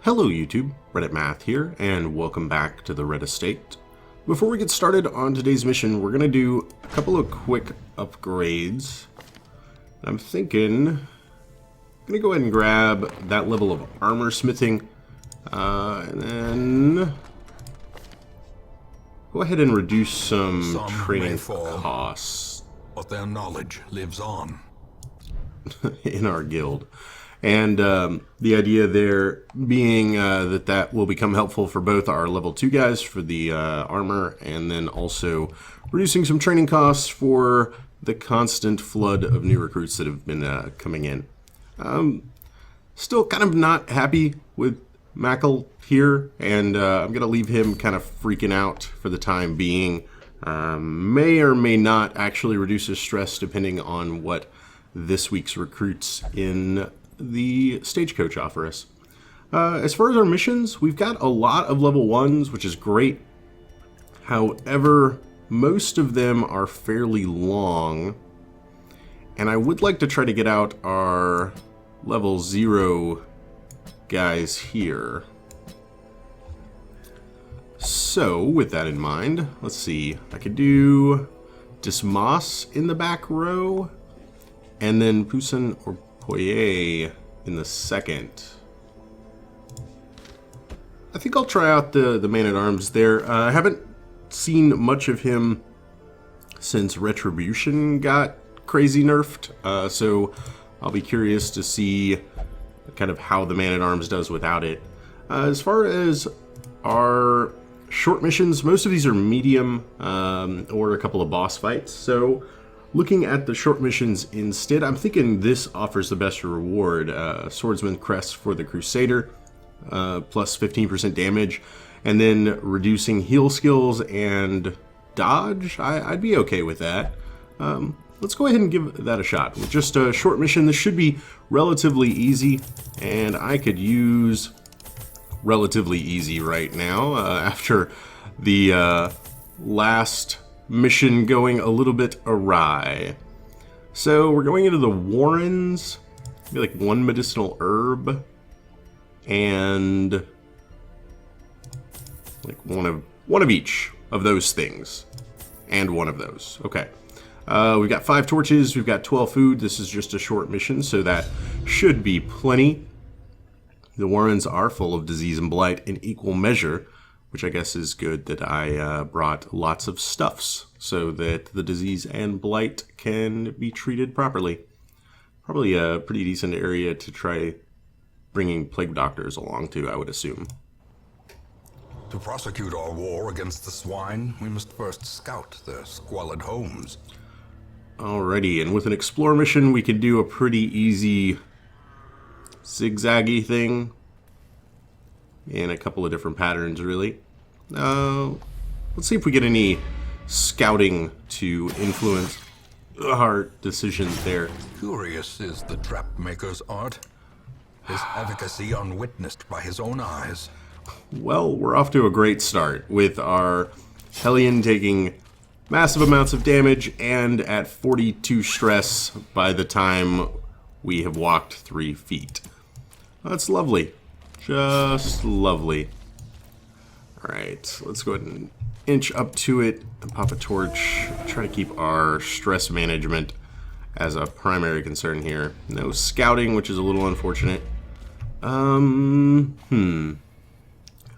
Hello YouTube, Reddit Math here, and welcome back to the Red Estate. Before we get started on today's mission, we're going to do a couple of quick upgrades. I'm thinking I'm going to go ahead and grab that level of armor smithing, and then go ahead and reduce some training costs. But their knowledge lives on. In our guild. And the idea there being that will become helpful for both our level 2 guys for the armor, and then also reducing some training costs for the constant flood of new recruits that have been coming in. Still kind of not happy with Mackle here, and I'm going to leave him kind of freaking out for the time being. May or may not actually reduce his stress depending on what this week's recruits in the stagecoach offer us. As far as our missions, we've got a lot of level 1s, which is great. However, most of them are fairly long, and I would like to try to get out our level 0 guys here. So, with that in mind, let's see. I could do Dismas in the back row, and then Poussin or Poillei in the second. I think I'll try out the man-at-arms there. I haven't seen much of him since Retribution got crazy nerfed, so I'll be curious to see kind of how the man-at-arms does without it. As far as our short missions, most of these are medium or a couple of boss fights, so looking at the short missions instead, I'm thinking this offers the best reward. Swordsman, Crest for the Crusader, plus 15% damage, and then reducing heal skills and dodge. I'd be okay with that. Let's go ahead and give that a shot. With just a short mission, this should be relatively easy, and I could use relatively easy right now after the last mission going a little bit awry. So we're going into the Warrens, maybe like one medicinal herb, and like one of each of those things, and one of those. Okay. We've got 5 torches, we've got 12 food. This is just a short mission, so that should be plenty. The Warrens are full of disease and blight in equal measure, which I guess is good that I brought lots of stuffs so that the disease and blight can be treated properly. Probably a pretty decent area to try bringing plague doctors along to, I would assume. To prosecute our war against the swine, we must first scout their squalid homes. Alrighty, and with an explore mission, we can do a pretty easy zigzaggy thing in a couple of different patterns, really. Let's see if we get any scouting to influence our decisions there. Curious is the trap maker's art, his efficacy unwitnessed by his own eyes. Well, we're off to a great start with our Hellion taking massive amounts of damage and at 42 stress by the time we have walked 3 feet. That's lovely. Just lovely. Alright, let's go ahead and inch up to it and pop a torch. Try to keep our stress management as a primary concern here. No scouting, which is a little unfortunate. Well,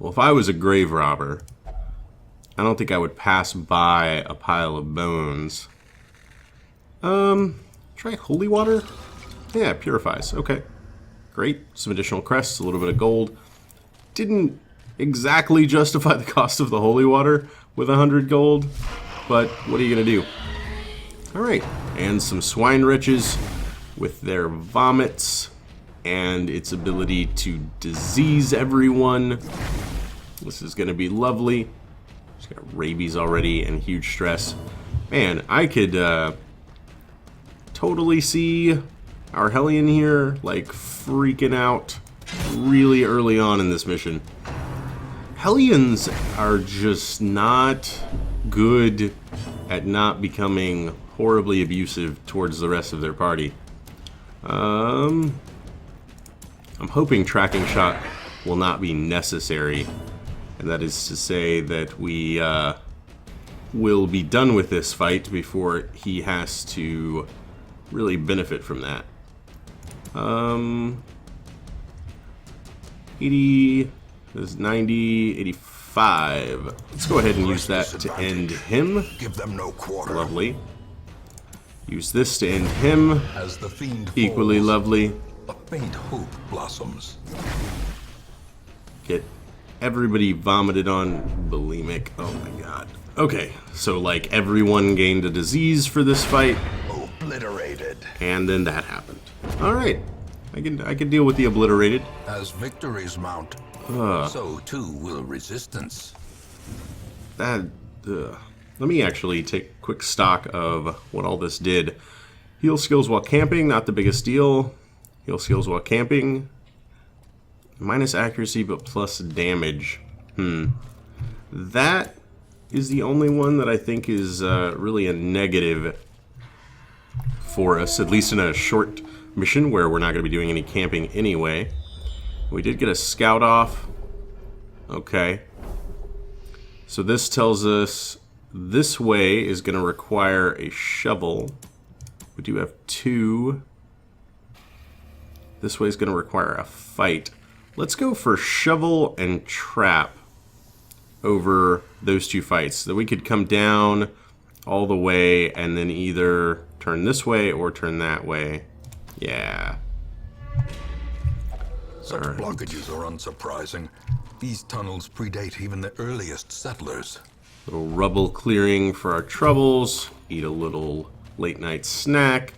if I was a grave robber, I don't think I would pass by a pile of bones. Try holy water? Yeah, it purifies. Okay. Great. Some additional crests, a little bit of gold. Didn't exactly justify the cost of the holy water with 100 gold, but what are you going to do? Alright, and some swine wretches with their vomits and its ability to disease everyone. This is going to be lovely. It's got rabies already and huge stress. Man, I could totally see our Hellion here, like, freaking out really early on in this mission. Hellions are just not good at not becoming horribly abusive towards the rest of their party. I'm hoping tracking shot will not be necessary. And that is to say that we will be done with this fight before he has to really benefit from that. 80 is 90, 85. Let's go ahead and use that to end him. Give them no quarter. Lovely. Use this to end him. As the fiend Equally falls, lovely. a faint hope blossoms. Get everybody vomited on. Bulimic. Oh my god. Okay, so like everyone gained a disease for this fight. Obliterated. And then that happened. Alright. I can deal with the obliterated. As victories mount, so too will resistance. Let me actually take quick stock of what all this did. Heal skills while camping, not the biggest deal. Heal skills while camping. Minus accuracy, but plus damage. That is the only one that I think is really a negative for us, at least in a short mission where we're not going to be doing any camping anyway. We did get a scout off. Okay. So this tells us this way is going to require a shovel. We do have 2. This way is going to require a fight. Let's go for shovel and trap over those 2 fights. So we could come down all the way and then either turn this way or turn that way. Yeah. Such blockages are unsurprising. These tunnels predate even the earliest settlers. Little rubble clearing for our troubles. Eat a little late night snack.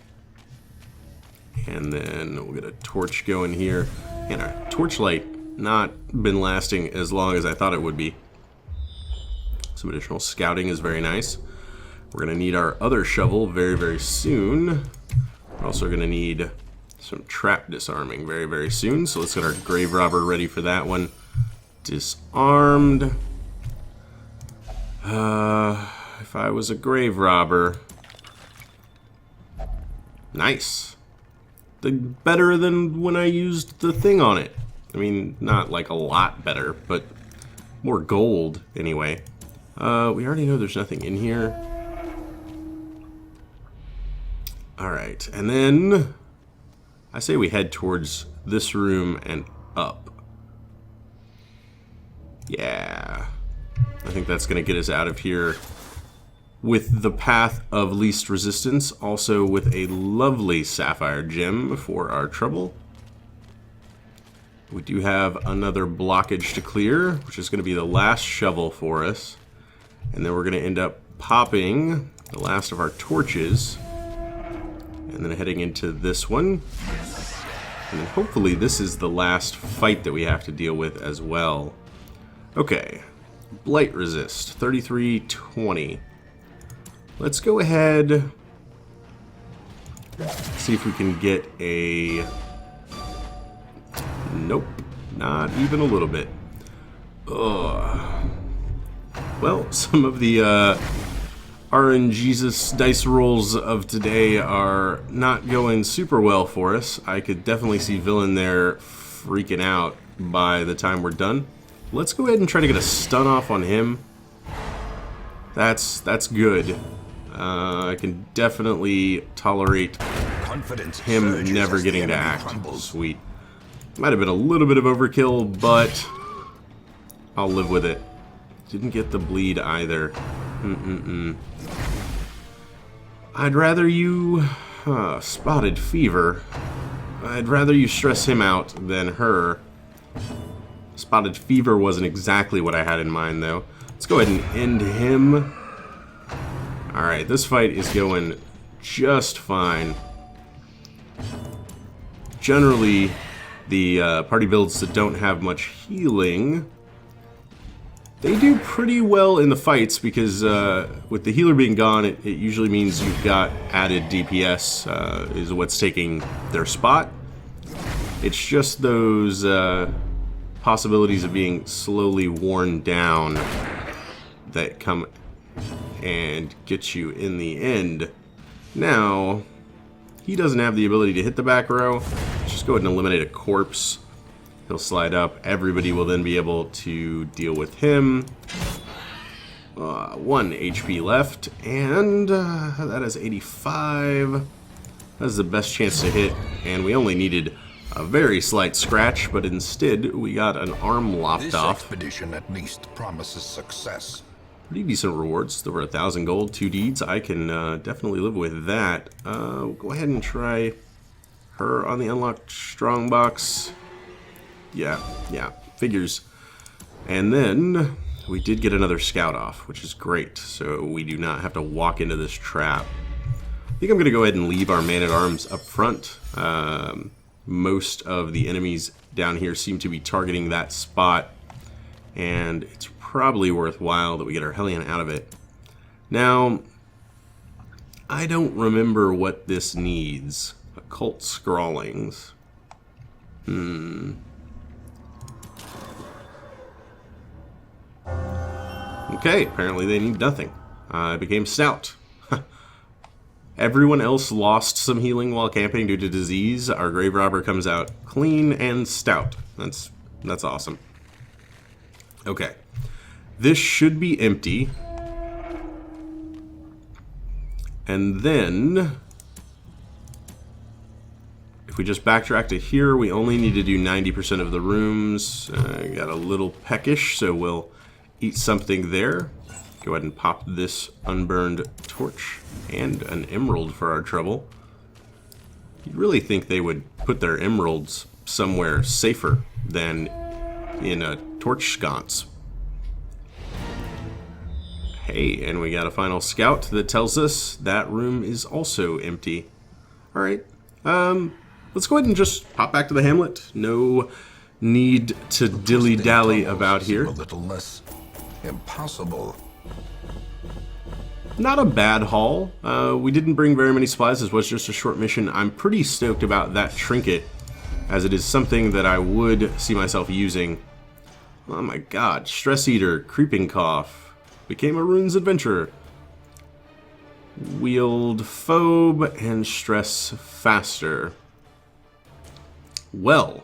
And then we'll get a torch going here. And our torchlight not been lasting as long as I thought it would be. Some additional scouting is very nice. We're going to need our other shovel very, very soon. We're also going to need some trap disarming very, very soon. So let's get our grave robber ready for that one. Disarmed. If I was a grave robber. Nice. Better than when I used the thing on it. I mean, not like a lot better, but more gold anyway. We already know there's nothing in here. Alright, and then I say we head towards this room and up. Yeah. I think that's going to get us out of here with the path of least resistance, also with a lovely sapphire gem for our trouble. We do have another blockage to clear, which is going to be the last shovel for us. And then we're going to end up popping the last of our torches. And then heading into this one. And then hopefully this is the last fight that we have to deal with as well. Okay. Blight resist, 3320. Let's go ahead. See if we can get a... Nope. Not even a little bit. Ugh. Well, some of the RNGesus dice rolls of today are not going super well for us. I could definitely see Villon there freaking out by the time we're done. Let's go ahead and try to get a stun off on him. That's good. I can definitely tolerate him never getting to act. Sweet. Might have been a little bit of overkill, but I'll live with it. Didn't get the bleed either. I'd rather you... Spotted fever. I'd rather you stress him out than her. Spotted fever wasn't exactly what I had in mind, though. Let's go ahead and end him. Alright, this fight is going just fine. Generally, the party builds that don't have much healing, they do pretty well in the fights because with the healer being gone, it usually means you've got added DPS is what's taking their spot. It's just those possibilities of being slowly worn down that come and get you in the end. Now, he doesn't have the ability to hit the back row. Let's just go ahead and eliminate a corpse. He'll slide up. Everybody will then be able to deal with him. 1 HP left, and that is 85. That's the best chance to hit, and we only needed a very slight scratch, but instead we got an arm lopped This off. expedition at least promises success. Pretty decent rewards. Over 1,000 gold, 2 deeds. I can definitely live with that. We'll go ahead and try her on the unlocked strong box. Yeah, figures. And then we did get another scout off, which is great. So we do not have to walk into this trap. I think I'm going to go ahead and leave our man-at-arms up front. Most of the enemies down here seem to be targeting that spot, and it's probably worthwhile that we get our Hellion out of it. Now, I don't remember what this needs. Occult scrawlings. Okay, apparently they need nothing. I became stout. Everyone else lost some healing while camping due to disease. Our grave robber comes out clean and stout. That's awesome. Okay. This should be empty. And then if we just backtrack to here, we only need to do 90% of the rooms. Got a little peckish, so we'll eat something there. Go ahead and pop this unburned torch and an emerald for our trouble. You'd really think they would put their emeralds somewhere safer than in a torch sconce. Hey, and we got a final scout that tells us that room is also empty. Alright, let's go ahead and just pop back to the Hamlet. No need to dilly-dally about here. A little less impossible. Not a bad haul. We didn't bring very many supplies. This was just a short mission. I'm pretty stoked about that trinket, as it is something that I would see myself using. Oh my god. Stress Eater, Creeping Cough, became a Runes Adventurer. Wield Phobe and Stress Faster. Well,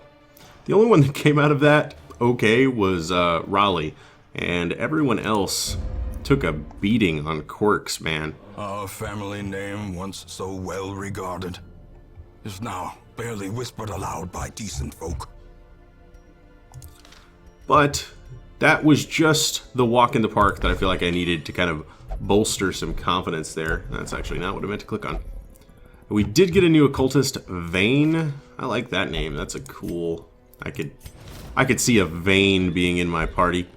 the only one that came out of that okay was Raleigh, and everyone else took a beating on quirks, man. Our family name, once so well regarded, is now barely whispered aloud by decent folk. But that was just the walk in the park that I feel like I needed to kind of bolster some confidence there. That's actually not what I meant to click on. We did get a new occultist, Vane. I like that name. That's a cool... I could see a Vane being in my party.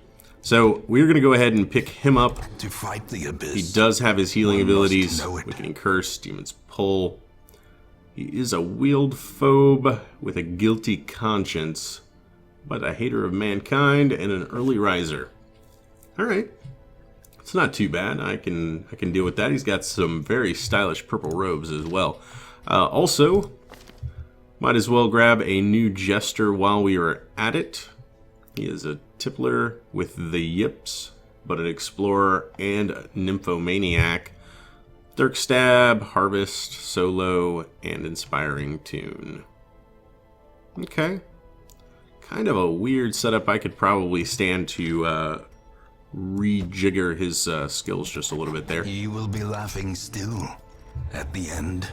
So we're going to go ahead and pick him up. To fight the abyss. He does have his healing abilities. know it. Weakening Curse, Demon's Pull. He is a wield phobe with a guilty conscience, but a hater of mankind and an early riser. Alright. It's not too bad. I can deal with that. He's got some very stylish purple robes as well. Also, might as well grab a new jester while we are at it. He is a tippler with the yips, but an explorer and a nymphomaniac. Dirk Stab, Harvest, Solo, and Inspiring Tune. Okay. Kind of a weird setup. I could probably stand to rejigger his skills just a little bit there. He will be laughing still at the end.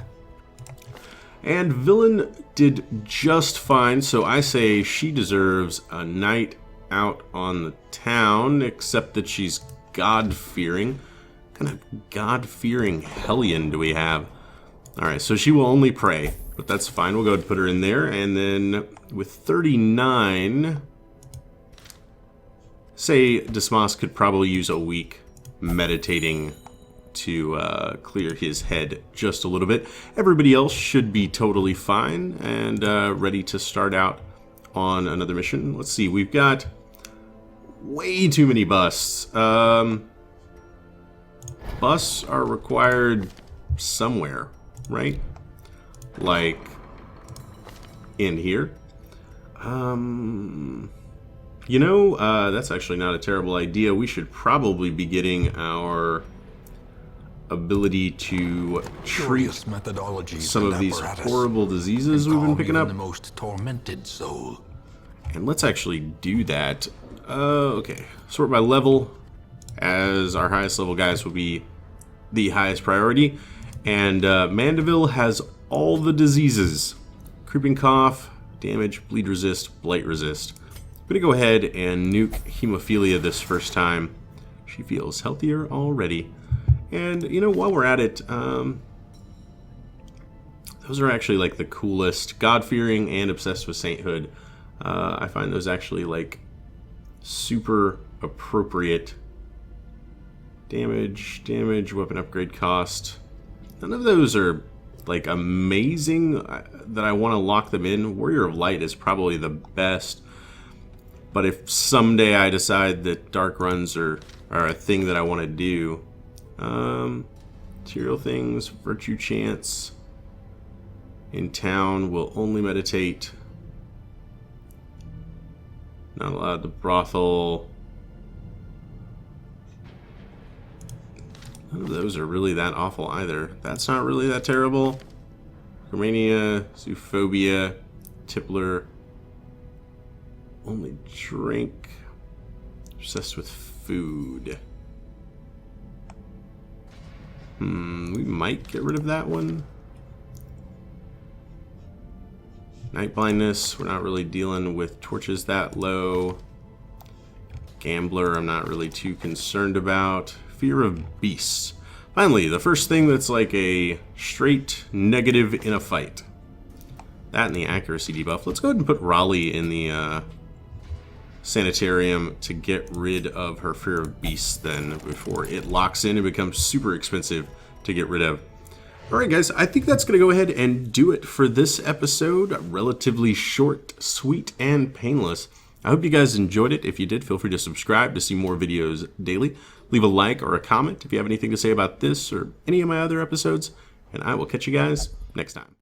And Villon did just fine, so I say she deserves a night out on the town, except that she's God-fearing. What kind of God-fearing hellion do we have? Alright, so she will only pray, but that's fine. We'll go ahead and put her in there, and then with 39... say Dismas could probably use a week meditating to clear his head just a little bit. Everybody else should be totally fine and ready to start out on another mission. Let's see, we've got way too many busts. Busts are required somewhere, right? Like in here. You know, that's actually not a terrible idea. We should probably be getting our ability to treat some of these horrible diseases we've been picking up. The most tormented soul. And let's actually do that. Okay, sort by level, as our highest level guys will be the highest priority. And Mandeville has all the diseases. Creeping cough, damage, bleed resist, blight resist. I'm gonna go ahead and nuke hemophilia this first time. She feels healthier already. And, you know, while we're at it, those are actually, like, the coolest. God-fearing and obsessed with sainthood. I find those actually, like, super appropriate. Damage, weapon upgrade cost. None of those are, like, amazing that I want to lock them in. Warrior of Light is probably the best. But if someday I decide that dark runs are a thing that I want to do, material things, virtue chance, in town will only meditate, not allowed to brothel. None of those are really that awful either. That's not really that terrible. Romania, zoophobia, tippler, only drink, obsessed with food. We might get rid of that one. Night blindness, we're not really dealing with torches that low. Gambler, I'm not really too concerned about. Fear of beasts. Finally, the first thing that's like a straight negative in a fight. That and the accuracy debuff. Let's go ahead and put Raleigh in the sanitarium to get rid of her fear of beasts then, before it locks in and becomes super expensive to get rid of. Alright guys, I think that's going to go ahead and do it for this episode. Relatively short, sweet, and painless. I hope you guys enjoyed it. If you did, feel free to subscribe to see more videos daily. Leave a like or a comment if you have anything to say about this or any of my other episodes. And I will catch you guys next time.